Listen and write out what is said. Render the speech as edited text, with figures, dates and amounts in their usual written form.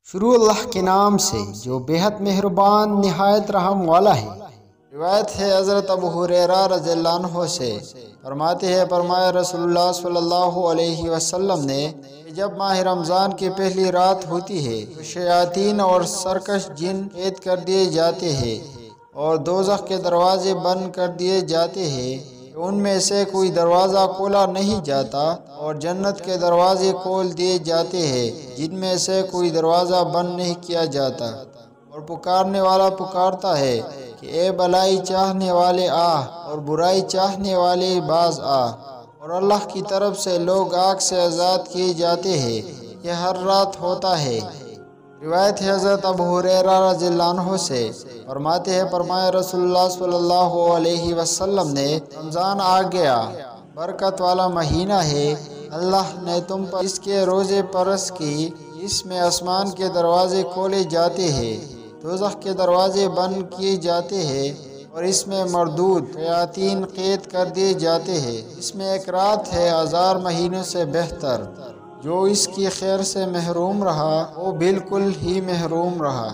شروع اللہ کے نام سے جو بےحد مہربان نہایت رحم والا ہے۔ روایت ہے حضرت ابو ہریرہ رضی اللہ عنہ سے، فرماتے ہیں فرمایا رسول اللہ صلی اللہ علیہ وسلم نے کہ جب ماہ رمضان کی پہلی رات ہوتی ہے تو شیاطین اور سرکش جن قید کر دیے جاتے ہیں اور دوزخ کے دروازے بند کر دیے جاتے ہیں کہ ان میں سے کوئی دروازہ کھولا نہیں جاتا، اور جنت کے دروازے کھول دیے جاتے ہیں جن میں سے کوئی دروازہ بند نہیں کیا جاتا، اور پکارنے والا پکارتا ہے کہ اے بھلائی چاہنے والے آ اور برائی چاہنے والے باز آ، اور اللہ کی طرف سے لوگ آگ سے آزاد کیے جاتے ہیں۔ یہ ہر رات ہوتا ہے۔ روایت ہے حضرت ابو ہریرہ رضی اللہ عنہ سے، فرماتے ہیں فرمایا رسول اللہ صلی اللہ علیہ وسلم نے، رمضان آ گیا، برکت والا مہینہ ہے، اللہ نے تم پر اس کے روزے فرض کی، اس میں آسمان کے دروازے کھولے جاتے ہیں، دوزخ کے دروازے بند کیے جاتے ہیں، اور اس میں مردود شیاطین قید کر دیے جاتے ہیں۔ اس میں ایک رات ہے 1000 مہینوں سے بہتر۔ جو اس کی خیر سے محروم رہا وہ بالکل ہی محروم رہا۔